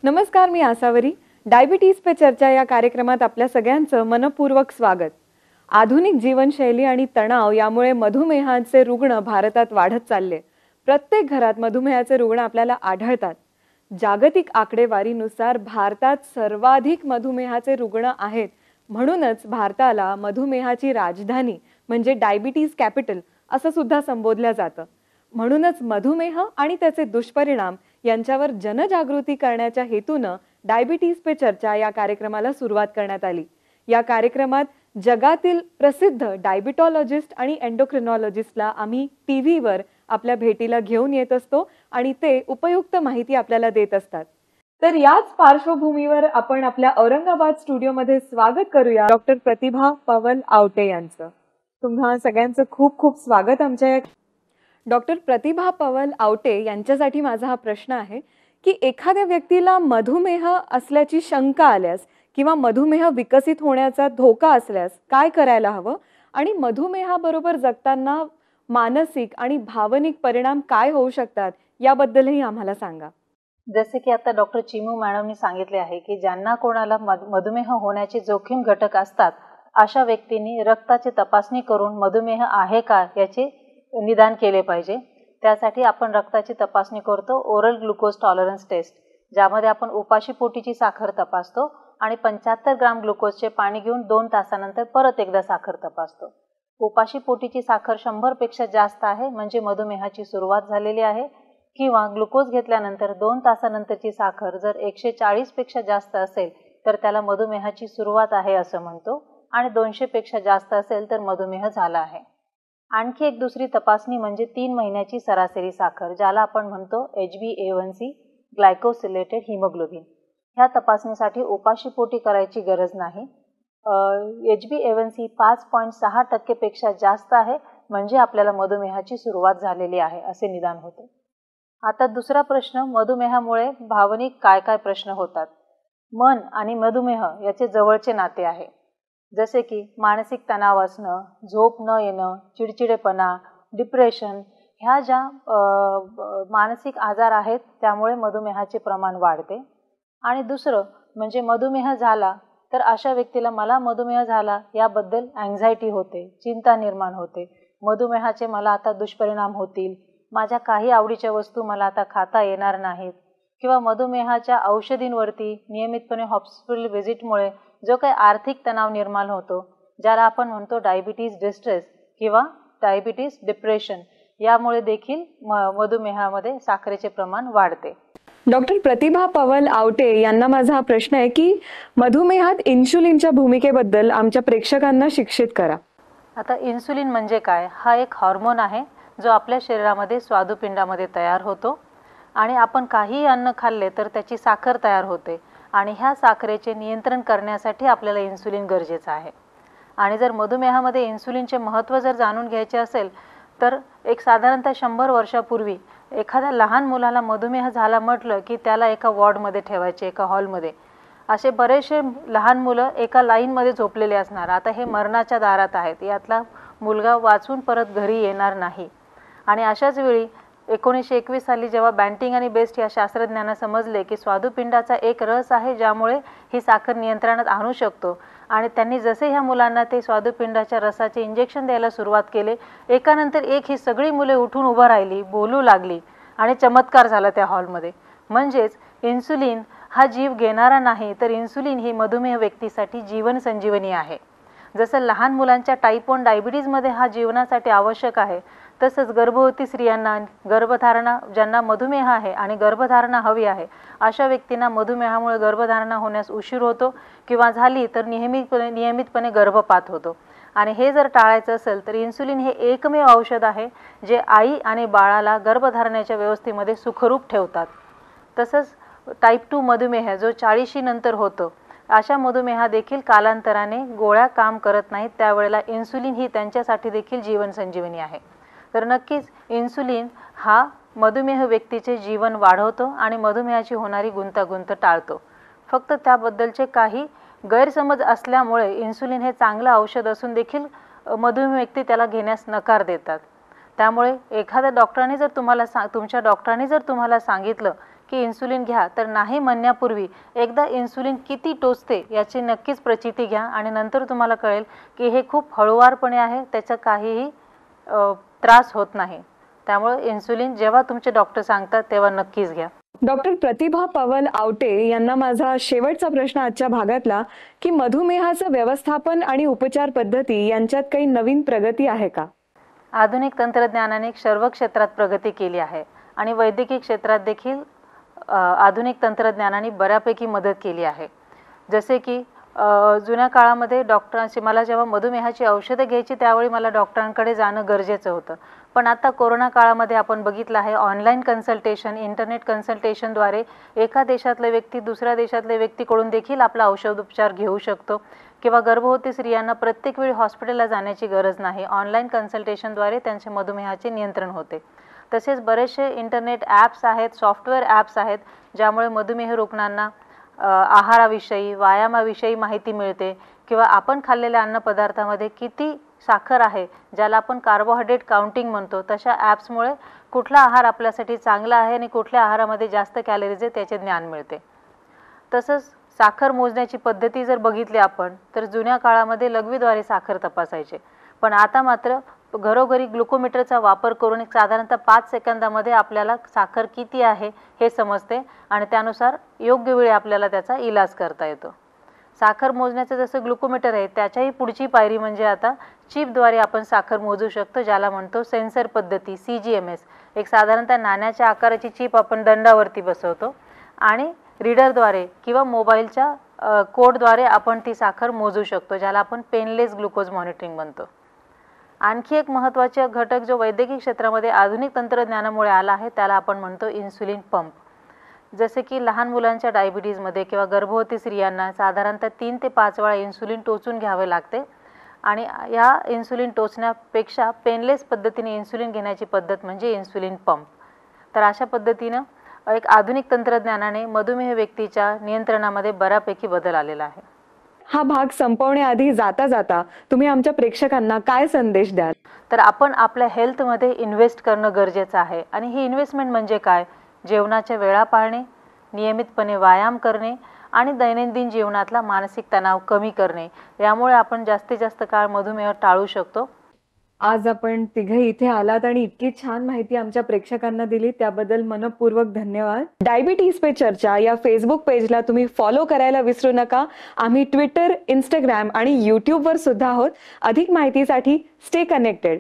नमस्कार, मी आसावरी. डायबिटीज पे चर्चा या कार्यक्रमात आपल्या सगळ्यांचं मनपूर्वक स्वागत. आधुनिक जीवनशैली आणि तणाव यामुळे मधुमेहाचे रुग्ण भारतात वाढत चालले. प्रत्येक घरात मधुमेहाचे रुग्ण आपल्याला आढळतात. जागतिक आकडेवारीनुसार भारतात सर्वाधिक मधुमेहाचे रुग्ण आहेत. म्हणूनच भारताला मधुमेहाची राजधानी म्हणजे डायबिटीज कॅपिटल असं सुद्धा संबोधलं जातं. म्हणूनच मधुमेह आणि त्याचे दुष्परिणाम यांच्यावर जनजागृती करण्याच्या हेतूनं डायबिटीज पे चर्चा या कार्यक्रमाला सुरुवात करण्यात आली. या कार्यक्रमात जगातील प्रसिद्ध डायबिटॉलॉजिस्ट आणि एंडोक्रिनॉलॉजिस्टला आम्ही टीव्हीवर आपल्या भेटीला घेऊन येत असतो आणि ते उपयुक्त माहिती आपल्याला देत असतात. तर याच पार्श्वभूमीवर आपण आपल्या औरंगाबाद स्टुडिओमध्ये स्वागत करूया डॉक्टर प्रतिभा पवल आवटे यांचं. तुम्हा सगळ्यांचं खूप खूप स्वागत आमच्या. डॉक्टर प्रतिभा पवल आवटे यांच्यासाठी माझा हा प्रश्न आहे की एखाद्या व्यक्तीला मधुमेह असल्याची शंका आल्यास किंवा मधुमेह विकसित होण्याचा धोका असल्यास काय करायला हवं आणि मधुमेहाबरोबर जगताना मानसिक आणि भावनिक परिणाम काय होऊ शकतात याबद्दलही आम्हाला सांगा. जसे की आता डॉक्टर चिमू मॅडमनी सांगितले आहे की ज्यांना कोणाला मधुमेह होण्याचे जोखीम घटक असतात अशा व्यक्तींनी रक्ताची तपासणी करून मधुमेह आहे का याचे निदान केले पाहिजे. त्यासाठी आपण रक्ताची तपासणी करतो ओरल ग्लुकोज टॉलरन्स टेस्ट, ज्यामध्ये आपण उपाशी पोटीची साखर तपासतो आणि 75 ग्राम ग्लुकोजचे पाणी घेऊन 2 तासानंतर परत एकदा साखर तपासतो. उपाशी पोटीची साखर 100 पेक्षा जास्त आहे म्हणजे मधुमेहाची सुरुवात झालेली आहे, किंवा ग्लुकोज घेतल्यानंतर 2 तासानंतरची साखर जर 140 पेक्षा जास्त असेल तर त्याला मधुमेहाची सुरुवात आहे असं म्हणतो, आणि 200 पेक्षा जास्त असेल तर मधुमेह झाला आहे. आणखी एक दुसरी तपासणी म्हणजे 3 महिन्याची सरासरी साखर, ज्याला आपण म्हणतो HbA1c ग्लायकोसिलेटेड हिमोग्लोबिन. ह्या तपासणीसाठी उपाशी पोटी करायची गरज नाही. HbA1c 5.6% पेक्षा जास्त आहे म्हणजे आपल्याला मधुमेहाची सुरुवात झालेली आहे असे निदान होते. आता दुसरा प्रश्न, मधुमेहामुळे भावनिक काय काय प्रश्न होतात. मन आणि मधुमेह याचे जवळचे नाते आहे. जसे की मानसिक तणाव असणं, झोप न येणं, चिडचिडेपणा, डिप्रेशन, ह्या ज्या मानसिक आजार आहेत त्यामुळे मधुमेहाचे प्रमाण वाढते. आणि दुसरं म्हणजे मधुमेह झाला तर अशा व्यक्तीला मला मधुमेह झाला याबद्दल अँझायटी होते, चिंता निर्माण होते. मधुमेहाचे मला आता दुष्परिणाम होतील, माझ्या काही आवडीच्या वस्तू मला आता खाता येणार नाहीत, किंवा मधुमेहाच्या औषधींवरती नियमितपणे हॉस्पिटल व्हिजिटमुळे जो काही आर्थिक तणाव निर्माण होतो, ज्याला आपण म्हणतो डायबिटीज डिस्ट्रेस किंवा डायबिटीज डिप्रेशन, यामुळे देखील मधुमेहामध्ये साखरेचे प्रमाण वाढते. डॉक्टर प्रतिभा पवल आवटे यांना माझा हा प्रश्न आहे की मधुमेहात इन्शुलिनच्या भूमिकेबद्दल आमच्या प्रेक्षकांना शिक्षित करा. आता इन्सुलिन म्हणजे काय? हा एक हार्मोन आहे जो आपल्या शरीरामध्ये स्वादुपिंडामध्ये तयार होतो, आणि आपण काहीही अन्न खाल्ले तर त्याची साखर तयार होते, आणि ह्या साखरेचे नियंत्रण करण्यासाठी आपल्याला इन्सुलिन गरजेचं आहे. आणि जर मधुमेहामध्ये इन्सुलिनचे महत्त्व जर जाणून घ्यायचे असेल तर एक साधारणतः 100 वर्षापूर्वी एखाद्या लहान मुलाला मधुमेह झाला म्हटलं की त्याला एका वॉर्डमध्ये ठेवायचे, एका हॉलमध्ये. असे बरेचसे लहान मुलं एका लाईनमध्ये झोपलेले असणार. आता हे मरणाच्या दारात आहेत, यातला मुलगा वाचून परत घरी येणार नाही. आणि अशाच वेळी 1921 साली जेव्हा बँटिंग आणि बेस्ट या शास्त्रज्ञांना समजले की स्वादुपिंडाचा एक रस आहे ज्यामुळे ही साखर नियंत्रणात आणू शकतो, आणि त्यांनी जसे ह्या मुलांना ते स्वादुपिंडाच्या रसाचे इंजेक्शन द्यायला सुरुवात केले, एकानंतर एक ही सगळी मुले उठून उभं राहिली, बोलू लागली, आणि चमत्कार झाला त्या हॉलमध्ये. म्हणजेच इन्सुलिन हा जीव घेणारा नाही, तर इन्सुलिन ही मधुमेह व्यक्तीसाठी जीवन संजीवनी आहे. जसं लहान मुलांच्या टाईप 1 डायबिटीजमध्ये हा जीवनासाठी आवश्यक आहे, तसंच गर्भवती स्त्रियांना, गर्भधारणा ज्यांना मधुमेह आहे आणि गर्भधारणा हवी आहे अशा व्यक्तींना मधुमेहामुळे गर्भधारणा होण्यास उशीर होतो, किंवा झाली तर नियमितपणे गर्भपात होतो. आणि हे जर टाळायचं असेल तर इन्सुलिन हे एकमेव औषध आहे जे आई आणि बाळाला गर्भधारणेच्या व्यवस्थेमध्ये सुखरूप ठेवतात. तसंच टाईप 2 मधुमेह जो 40 नंतर होतो, अशा मधुमेहा देखील कालांतराने गोळ्या काम करत नाहीत, त्यावेळेला इन्सुलिन ही त्यांच्यासाठी देखील जीवन संजीवनी आहे. तर नक्कीच इन्सुलिन हा मधुमेह व्यक्तीचे जीवन वाढवतो आणि मधुमेहाची होणारी गुंतागुंत टाळतो. फक्त त्याबद्दलचे काही गैरसमज असल्यामुळे इन्सुलिन हे चांगलं औषध असून देखील मधुमेह व्यक्ती त्याला घेण्यास नकार देतात. त्यामुळे एखाद्या डॉक्टरांनी जर तुमच्या डॉक्टरांनी जर तुम्हाला सांगितलं की इन्सुलिन घ्या, तर नाही म्हणण्यापूर्वी एकदा इन्सुलिन किती टोचते याची नक्कीच प्रचिती घ्या आणि नंतर तुम्हाला कळेल की हे खूप हळूवारपणे आहे, त्याचा काहीही त्रास होत नाही. त्यामुळे इन्सुलिन जेव्हा तुमचे डॉक्टर सांगतात तेव्हा नक्कीच घ्या. डॉक्टर प्रतिभा पवल आवटे यांना माझा शेवटचा प्रश्न आजच्या भागातला की मधुमेहाचं व्यवस्थापन आणि उपचार पद्धती यांच्यात काही नवीन प्रगती आहे का? आधुनिक तंत्रज्ञानाने सर्व क्षेत्रात प्रगती केली आहे आणि वैद्यकीय क्षेत्रात देखील आधुनिक तंत्रज्ञानाने बऱ्यापैकी मदत केली आहे. जसे की जुन्या काळामध्ये डॉक्टरांशी मला जेव्हा मधुमेहाची औषधं घ्यायची त्यावेळी मला डॉक्टरांकडे जाणं गरजेचं होतं. पण आता कोरोना काळामध्ये आपण बघितलं आहे ऑनलाईन कन्सल्टेशन, इंटरनेट कन्सल्टेशनद्वारे एका देशातला व्यक्ती दुसऱ्या देशातल्या व्यक्तीकडून देखील आपला औषधोपचार घेऊ शकतो. किंवा गर्भवती स्त्रियांना प्रत्येक वेळी हॉस्पिटलला जाण्याची गरज नाही. ऑनलाईन कन्सल्टेशनद्वारे त्यांचे मधुमेहाचे नियंत्रण होते. तसेच बरेचसे इंटरनेट ॲप्स आहेत, सॉफ्टवेअर ॲप्स आहेत, ज्यामुळे मधुमेह रुग्णांना आहाराविषयी, व्यायामाविषयी माहिती मिळते किंवा आपण खाल्लेल्या अन्नपदार्थामध्ये किती साखर आहे, ज्याला आपण कार्बोहायड्रेट काउंटिंग म्हणतो, तशा ॲप्समुळे कुठला आहार आपल्यासाठी चांगला आहे आणि कुठल्या आहारामध्ये जास्त कॅलरीज आहे त्याचे ज्ञान मिळते. तसंच साखर मोजण्याची पद्धती जर बघितली आपण तर जुन्या काळामध्ये लघवीद्वारे साखर तपासायचे, पण आता मात्र घरोघरी ग्लुकोमीटरचा वापर करून एक साधारणतः 5 सेकंदामध्ये आपल्याला साखर किती आहे हे समजते आणि त्यानुसार योग्य वेळी आपल्याला त्याचा इलाज करता येतो. साखर मोजण्याचं जसं ग्लुकोमीटर आहे त्याच्याही पुढची पायरी म्हणजे आता चिपद्वारे आपण साखर मोजू शकतो, ज्याला म्हणतो सेन्सर पद्धती, CGMS. एक साधारणतः नाण्याच्या आकाराची चिप आपण दंडावरती बसवतो आणि रीडरद्वारे किंवा मोबाईलच्या कोडद्वारे आपण ती साखर मोजू शकतो, ज्याला आपण पेनलेस ग्लुकोज मॉनिटरिंग म्हणतो. आणखी एक महत्त्वाचा घटक जो वैद्यकीय क्षेत्रामध्ये आधुनिक तंत्रज्ञानामुळे आला आहे त्याला आपण म्हणतो इन्सुलिन पंप. जसे की लहान मुलांच्या डायबिटीजमध्ये किंवा गर्भवती स्त्रियांना साधारणतः 3 ते 5 वेळा इन्सुलिन टोचून घ्यावे लागते आणि या इन्सुलिन टोचण्यापेक्षा पेनलेस पद्धतीने इन्सुलिन घेण्याची पद्धत म्हणजे इन्सुलिन पंप. तर अशा पद्धतीनं एक आधुनिक तंत्रज्ञानाने मधुमेह व्यक्तीच्या नियंत्रणामध्ये बऱ्यापैकी बदल आलेला आहे. हा भाग संपवण्याआधी जाता जाता तुम्ही आमच्या प्रेक्षकांना काय संदेश द्याल? तर आपण आपल्या हेल्थमध्ये इन्व्हेस्ट करणं गरजेचं आहे आणि ही इन्व्हेस्टमेंट म्हणजे काय? जेवणाच्या वेळा पाळणे, नियमितपणे व्यायाम करणे आणि दैनंदिन जीवनातला मानसिक तणाव कमी करणे, यामुळे आपण जास्तीत जास्त काळ मधुमेह टाळू शकतो. आज आपण तिघे इथे आलात आणि इतकी छान माहिती आमच्या प्रेक्षकांना दिली त्याबद्दल मनपूर्वक धन्यवाद. डायबिटीज पे चर्चा या फेसबुक पेजला तुम्ही फॉलो करायला विसरू नका. आम्ही ट्विटर, इंस्टाग्राम आणि यूट्यूबवर सुद्धा आहोत. अधिक माहितीसाठी स्टे कनेक्टेड.